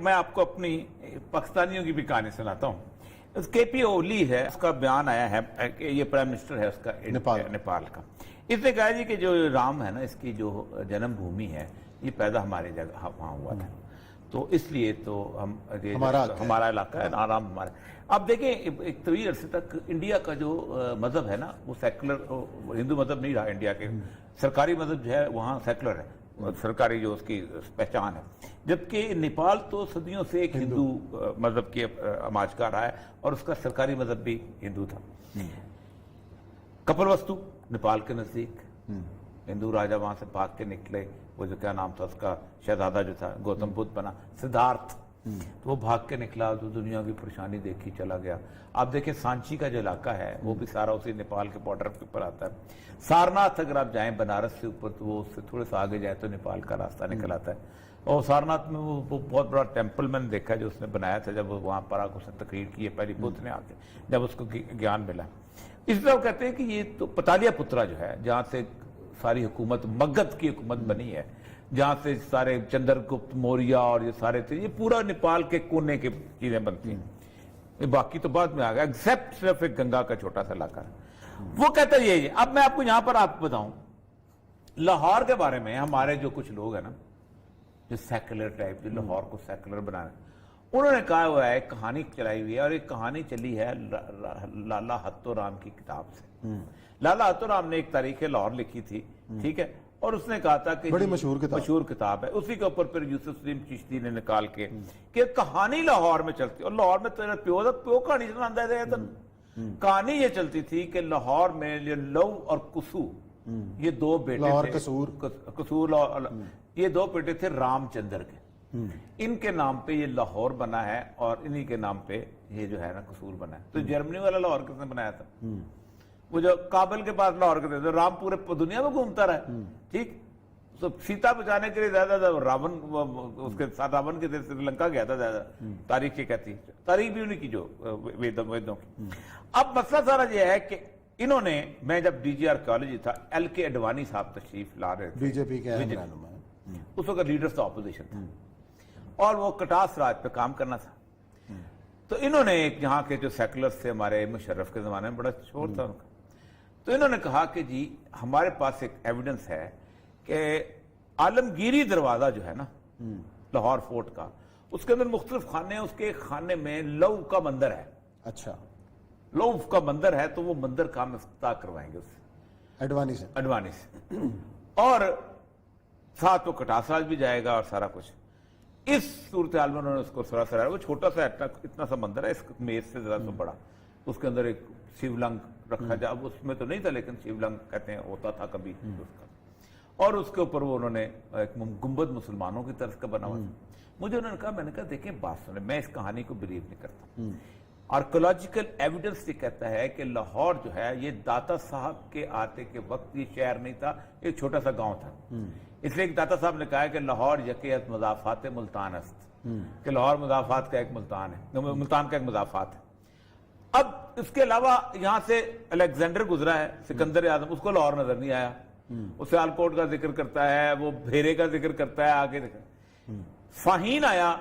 میں آپ کو اپنی پاکستانیوں کی بھی کہانی سناتا ہوں. کے پی اولی ہے, اس کا بیان آیا ہے کہ یہ پرائم منسٹر ہے اس کا نیپال کا. اس نے کہا جی کہ جو رام ہے نا, اس کی جو جنم بھومی ہے یہ پیدا ہماری جگہ وہاں ہوا تھا, تو اس لیے تو ہمارا علاقہ ہے, آرام ہمارا. اب دیکھیں ایک طویل عرصے تک انڈیا کا جو مذہب ہے نا وہ سیکولر, ہندو مذہب نہیں رہا انڈیا کے. سرکاری مذہب جو ہے وہاں سیکولر ہے, سرکاری جو اس کی پہچان ہے. جبکہ نیپال تو صدیوں سے ایک ہندو مذہب کی آماج کا رہا ہے اور اس کا سرکاری مذہب بھی ہندو تھا. کپل وستو نیپال کے نزدیک ہندو راجہ وہاں سے بھاگ کے نکلے, وہ جو کیا نام تھا اس کا, شہزادہ جو تھا گوتم بدھ بنا, سدھارتھ, تو وہ بھاگ کے نکلا تو دنیا کی پریشانی دیکھی چلا گیا. آپ دیکھیں سانچی کا جو علاقہ ہے وہ بھی سارا اسی نیپال کے بارڈر کے اوپر آتا ہے. سارناتھ اگر آپ جائیں بنارس سے اوپر تو وہ اس سے تھوڑے سا آگے جائے تو نیپال کا راستہ نکل آتا ہے. اور سارناتھ میں وہ بہت بڑا ٹیمپل میں نے دیکھا جو اس نے بنایا تھا, جب وہاں پر اس نے تقریر کی ہے پہلی بدھ نے آ کے, جب اس کو گیان ملا. اس طرح وہ کہتے ہیں کہ یہ تو پتالیہ پترا جو ہے جہاں سے ساری حکومت مگدھ کی حکومت بنی ہے, جہاں سے سارے چندر گپت موریہ اور یہ سارے تھے, یہ پورا نیپال کے کونے کی چیزیں بنتی ہیں. باقی تو بعد میں آ گیا, ایکسیپٹ صرف ایک گنگا کا چھوٹا سا علاقہ ہے. وہ کہتا ہے یہ. اب میں آپ کو یہاں پر آپ کو بتاؤں لاہور کے بارے میں. ہمارے جو کچھ لوگ ہیں نا جو سیکولر ٹائپ, جو لاہور کو سیکولر بنا رہے ہیں, انہوں نے کہا ہوا ہے, کہانی چلائی ہوئی ہے, اور ایک کہانی چلی ہے لالا ہتو رام کی کتاب سے. لالا ہتو رام نے ایک تاریخ لاہور لکھی تھی, ٹھیک ہے, اور اس نے کہا تھا کہ بڑی مشہور کتاب ہے, اسی کے اوپر پھر یوسف سلیم چشتی نے نکال کے کہ کہانی لاہور میں چلتی, اور لاہور میں تیرا پیو کہانی سناتا ہے. کہانی یہ چلتی تھی کہ لاہور میں لو اور کسو, یہ دو بیٹے تھے, قصور یہ دو بیٹے تھے رام چندر کے. ان کے نام پہ یہ لاہور بنا ہے اور انہی کے نام پہ یہ جو ہے نا قصور بنا ہے. تو جرمنی والا لاہور کس نے بنایا تھا؟ وہ جو کابل کے پاس لاہور کے تھے. رام پورے دنیا میں گھومتا رہا, ٹھیک, تو سیتا بچانے کے لیے زیادہ راون, اس کے ساتھ راون کے دیر سری لنکا گیا تھا زیادہ. تاریخ یہ کہتی ہے, تاریخ بھی انہیں کی جو ویدوں کی. اب مسئلہ سارا یہ ہے کہ انہوں نے, میں جب ڈی جی آرکیالوجی تھا, ایل کے اڈوانی صاحب تشریف لا رہے تھے, بی جے پی کے اس وقت لیڈرز آف اپوزیشن تھا, اور وہ کٹاس راج پہ کام کرنا تھا. تو انہوں نے ایک یہاں کے جو سیکولر تھے ہمارے مشرف کے زمانے میں, بڑا شور تھا ان کا, تو انہوں نے کہا کہ جی ہمارے پاس ایک ایویڈنس ہے کہ عالمگیری دروازہ جو ہے نا لاہور فورٹ کا, اس کے اندر مختلف خانے ہیں, اس کے ایک خانے میں لو کا مندر ہے. اچھا, لو کا مندر ہے, تو وہ مندر کا ہم افتتاح کروائیں گے اس سے, اڈوانی سے, اور ساتھ وہ کٹاس راج بھی جائے گا اور سارا کچھ. اس صورتحال میں انہوں نے اس کو سرا وہ چھوٹا سا اتنا سا مندر ہے, اس میز سے ذرا سا بڑا, اس کے اندر ایک شیو لنگ رکھا جائے. اب اس میں تو نہیں تھا, لیکن شیو لنگ کہتے ہیں ہوتا تھا کبھی اس کا, اور اس کے اوپر وہ انہوں نے ایک گنبد مسلمانوں کی طرف کا بنا ہوا تھا. مجھے انہوں نے کہا, میں نے کہا دیکھیں بات سنیں, میں اس کہانی کو بلیو نہیں کرتا. آرکیولوجیکل ایویڈنس یہ کہتا ہے کہ لاہور جو ہے یہ داتا صاحب کے آتے کے وقت یہ شہر نہیں تھا, ایک چھوٹا سا گاؤں تھا. اس لیے داتا صاحب نے کہا ہے کہ لاہور یقیت مضافات ملتان است, کہ لاہور مضافات کا ایک ملتان ہے, ملتان کا ایک مضافات ہے. اب اس کے علاوہ یہاں سے الیگزینڈر گزرا ہے, سکندر اعظم, اس کو لاہور نظر نہیں آیا. وہ سیالکوٹ کا ذکر کرتا ہے, وہ بھیرے کا ذکر کرتا ہے, آگے فاہین آیا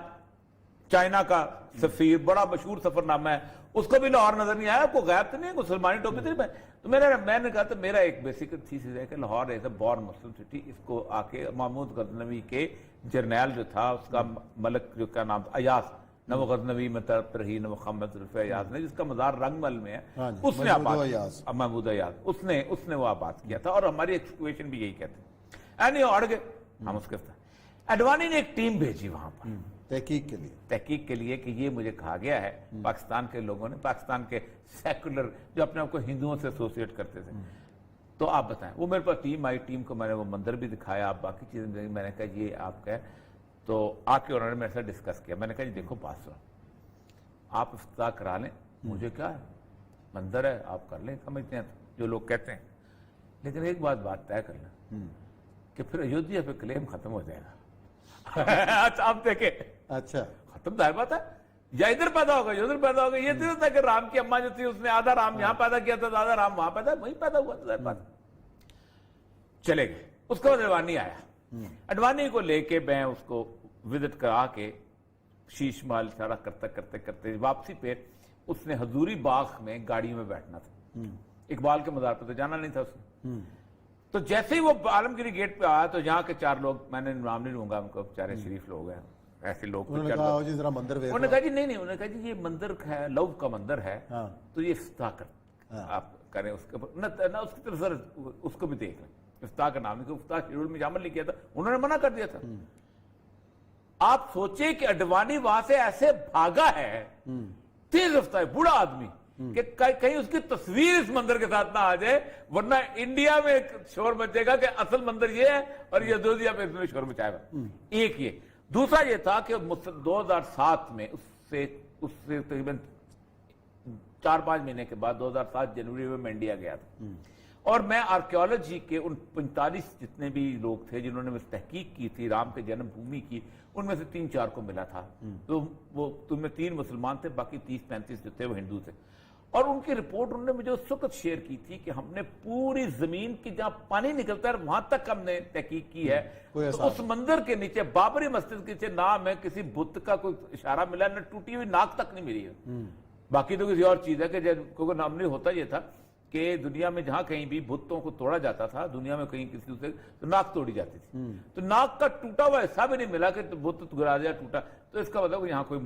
چائنا کا سفیر, بڑا مشہور سفر نامہ ہے, اس کو بھی لاہور نظر نہیں آیا. کوئی غائب تو نہیں, کوئی سلمانی ٹوپی تو نہیں. تو میں نے کہا تو میرا ایک بیسک تھیسس ہے کہ لاہور از اے بورن مسلم سٹی. اس کو آ کے محمود غزنوی کے جرنیل جو تھا, اس کا ملک جو کا نام تھا ایاز, نہ وہ غزنوی میں طرف رہی نہ محمد رفیع ایاز نے, جس کا مزار رنگ مل میں ہے, اس نے محمود ایاز, اس نے وہ آباد کیا تھا. اور ہماری ایکسکویشن بھی یہی کہتے ہیں. اینی اڑ گئے ہم اس کے ساتھ. ایڈوانی نے ایک ٹیم بھیجی وہاں پر تحقیق کے لیے کہ یہ مجھے کہا گیا ہے پاکستان کے لوگوں نے, پاکستان کے سیکولر جو اپنے آپ کو ہندوؤں سے ایسوسیٹ کرتے تھے, تو آپ بتائیں. وہ میرے پاس ٹیم آئی, ٹیم کو میں نے وہ مندر بھی دکھایا, باقی چیزیں میں نے کہا یہ آپ کا ہے. تو آ کے انہوں نے میرے سے ڈسکس کیا. میں نے کہا جی دیکھو بات سنو, آپ افتتاح کرا لیں, مجھے کیا ہے, مندر ہے, آپ کر لیں, سمجھتے ہیں جو لوگ کہتے ہیں, لیکن ایک بات طے کر لیں کہ پھر ایودھیا پہ کلیم ختم ہو جائے گا. اچھا آپ دیکھیں, اچھا ختم ظاہر بات ہے, یا ادھر پیدا ہوگا یا ادھر پیدا ہوگا. یہ تو تھا کہ رام کی اماں جو تھی اس نے آدھا رام یہاں پیدا کیا تھا, آدھا رام وہاں پیدا, وہیں پیدا ہوا, ظاہر بات. چلے گئے. اس کے بعد اڈوانی آیا. اڈوانی کو لے کے میں اس کو وزٹ کرا کے شیش محل اشارہ کرتے کرتے کرتے واپسی پہ اس نے حضوری باغ میں گاڑی میں بیٹھنا تھا، اقبال کے مزار پہ تو جانا نہیں تھا اس نے. تو جیسے ہی وہ عالمگیری گیٹ پہ آیا تو یہاں کے 4 لوگ، میں نے نام نہیں لوں گا ان کو، بیچارے شریف لوگ ہیں، ایسے لوگ، انہوں نے کہا جی ذرا مندر ویکھ، انہوں نے کہا جی نہیں، انہوں نے کہا جی یہ مندر ہے، لو کا مندر ہے، تو یہ افتتاح کر آپ کریں اس کے اوپر نہ اس کی طرف ذرا اس کو بھی دیکھ لیں. افتتاح کا نام نہیں، افتتاح شیڈول میں شامل نہیں کیا تھا، انہوں نے منع کر دیا تھا. آپ سوچیں کہ اڈوانی وہاں سے ایسے بھاگا ہے، تیز رفتار بوڑھا آدمی، کہ کہیں اس کی تصویر اس مندر کے ساتھ نہ آ جائے، ورنہ انڈیا میں شور مچے گا کہ اصل مندر یہ ہے اور یہ یودھیا پہ اس میں شور مچائے گا. ایک یہ. دوسرا یہ تھا کہ 2007 میں اس سے تقریباً 4-5 مہینے کے بعد 2007 جنوری میں انڈیا گیا تھا، اور میں آرکیولوجی کے ان 45 جتنے بھی لوگ تھے جنہوں نے تحقیق کی تھی رام کے جنم بھومی کی، ان میں سے 3-4 کو ملا تھا. تو وہ تم میں 3 مسلمان تھے، باقی 30-35 جو تھے وہ ہندو تھے. اور ان کی رپورٹ انہوں نے مجھے اس وقت شیئر کی تھی کہ ہم نے پوری زمین کی جہاں پانی نکلتا ہے وہاں تک ہم نے تحقیق کی ہے، تو اس مندر کے نیچے بابری مسجد کے نیچے نہ ہمیں کسی بت کا کوئی اشارہ ملا، نہ ٹوٹی ہوئی ناک تک نہیں ملی ہے. باقی تو کسی اور چیز ہے کہ کیونکہ نامنی ہوتا یہ تھا کہ دنیا میں جہاں کہیں بھی بتوں کو توڑا جاتا تھا، دنیا میں کہیں کسی سے تو ناک توڑی جاتی تھی، تو ناک کا ٹوٹا ہوا حصہ بھی نہیں ملا کہ بت گرا دیا ٹوٹا، تو اس کا مطلب یہاں کوئی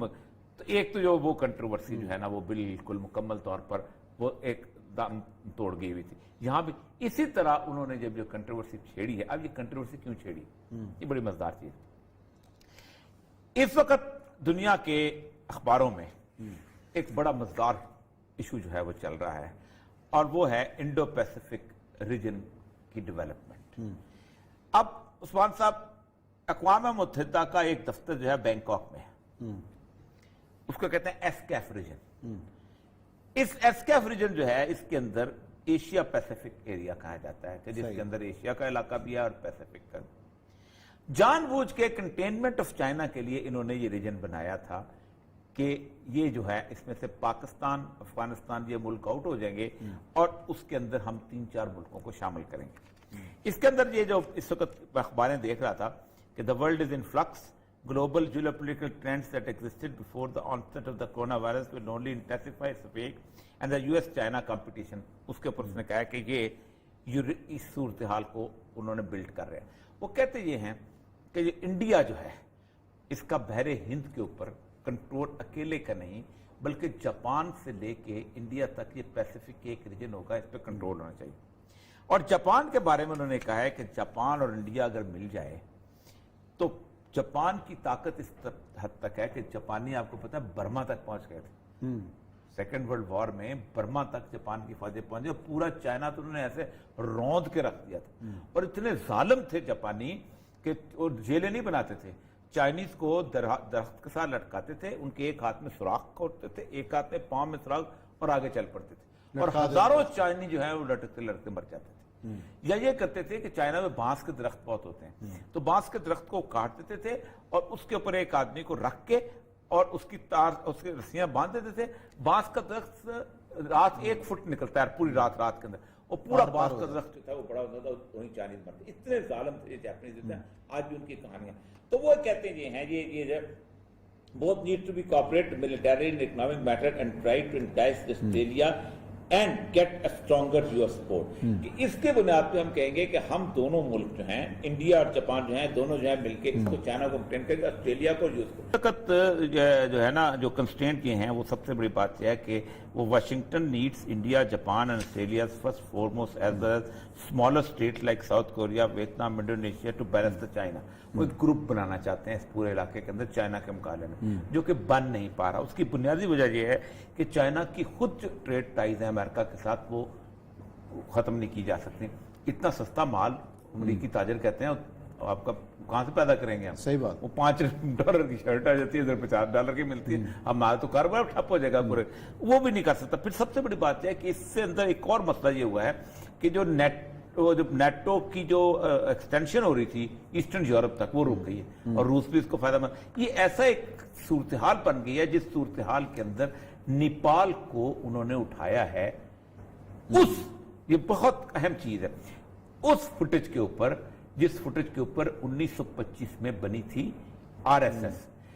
تو ایک تو جو وہ کنٹروورسی جو ہے نا وہ بالکل مکمل طور پر وہ ایک دم توڑ گئی ہوئی تھی. یہاں بھی اسی طرح انہوں نے جب جو کنٹروورسی چھیڑی ہے، اب یہ کنٹروورسی کیوں چھیڑی، یہ بڑی مزدار چیز. اس وقت دنیا کے اخباروں میں ایک بڑا مزدار ایشو جو ہے وہ چل رہا ہے، اور وہ ہے انڈو پیسیفک ریجن کی ڈیولپمنٹ. اب عثمان صاحب، اقوام متحدہ کا ایک دفتر جو ہے بینکاک میں ہے، اس کو کہتے ہیں ایس کیف ریجن. اس ایس کیف ریجن جو ہے اس کے اندر ایشیا پیسیفک ایریا کہا جاتا ہے، کہ جس کے اندر ایشیا کا علاقہ بھی ہے اور پیسیفک کا. جان بوجھ کے کنٹینمنٹ آف چائنا کے لیے انہوں نے یہ ریجن بنایا تھا کہ یہ جو ہے اس میں سے پاکستان، افغانستان یہ ملک آؤٹ ہو جائیں گے اور اس کے اندر ہم 3-4 ملکوں کو شامل کریں گے. اس کے اندر یہ جو اس وقت اخباریں دیکھ رہا تھا کہ the world is in flux, global geopolitical trends that existed before the onset of the coronavirus will only intensify its effect, and the US-China competition. اس کے اوپر اس نے کہا کہ یہ اس صورتحال کو انہوں نے بلڈ کر رہے ہیں. وہ کہتے یہ ہیں کہ یہ انڈیا جو ہے اس کا بحر ہند کے اوپر کنٹرول اکیلے کا نہیں، بلکہ جاپان سے لے کے انڈیا تک یہ پیسیفک ایک ریجن ہوگا، اس پہ کنٹرول ہونا چاہیے. اور جاپان کے بارے میں انہوں نے کہا ہے کہ جاپان اور انڈیا اگر مل جائے تو جاپان کی طاقت اس حد تک ہے کہ جاپانی آپ کو پتا ہے برما تک پہنچ گئے تھے. سیکنڈ ورلڈ وار میں برما تک جاپان کی فوجیں پہنچ گئی، پورا چائنا تو انہوں نے ایسے روند کے رکھ دیا تھا. اور اتنے ظالم تھے جاپانی کہ وہ جیلیں نہیں بناتے تھے، چائنیز کو درخت کے ساتھ لٹکاتے تھے، ان کے ایک ہاتھ میں سوراخ کھودتے تھے، ایک ہاتھ میں پاؤں میں سوراخ، اور آگے چل پڑتے تھے، اور ہزاروں چائنی جو ہیں وہ لٹکتے لٹکتے مر جاتے تھے. یا یہ کرتے تھے کہ چائنا میں بانس کے درخت بہت ہوتے ہیں، تو بانس کے درخت کو کاٹ دیتے تھے اور اس کے اوپر ایک آدمی کو رکھ کے اور اس کی رسیاں باندھ دیتے تھے. بانس کا درخت رات 1 فٹ نکلتا ہے پوری رات کے اندر، اور پورا بانس کا درخت جو تھا وہ بڑا ہوتا تھا، وہیں چائنیز مرتے. اتنے ظالم تھے جاپنیز، آج بھی ان کی کہانیاں. تو وہ کہتے ہیں یہ both need to be cooperate militarily in economic matter and try to entice Australia and get a stronger US support. کہ اس کے بنیاد پہ ہم کہیں گے کہ ہم دونوں ملک جو ہیں، انڈیا اور جاپان جو ہیں، دونوں جو ہیں مل کے اس کو چائنا کو مینٹین کریں گے، آسٹریلیا کو یوز کریں. فقط جو ہے نا جو کنسٹرینٹ یہ ہیں وہ سب سے بڑی بات یہ ہے کہ وہ Washington needs India, Japan and Australia first foremost as well as smaller state like South Korea, Vietnam, Indonesia to balance the China. وہ ایک گروپ بنانا چاہتے ہیں اس پورے علاقے کے اندر چائنا کے مقابلے میں، جو کہ بن نہیں پا رہا. اس کی بنیادی وجہ یہ ہے کہ چائنا کی خود جو ٹریڈ ٹائز ہیں امریکہ کے ساتھ وہ ختم نہیں کی جا سکتی. اتنا سستا مال امریکی تاجر کہتے ہیں آپ کا کہاں سے پیدا کریں گے ہم؟ صحیح بات. وہ $5 کی شرٹ آ جاتی ہے، ادھر $50 کی ملتی ہے. اب مال تو کاروبار ٹھپ ہو جائے گا پورے، وہ بھی نہیں کر سکتا. پھر سب سے بڑی بات یہ ہے کہ اس سے اندر ایک اور مسئلہ یہ ہوا ہے کہ جو نیٹو کی جو ایکسٹینشن ہو رہی تھی ایسٹرن یورپ تک، وہ رک گئی ہے، اور روس بھی اس کو فائدہ مند. یہ ایسا ایک صورتحال بن گئی ہے جس صورتحال کے اندر نیپال کو انہوں نے اٹھایا ہے. یہ بہت اہم چیز ہے، اس فوٹیج کے اوپر جس فوٹیج کے اوپر 1925 میں بنی تھی RSS.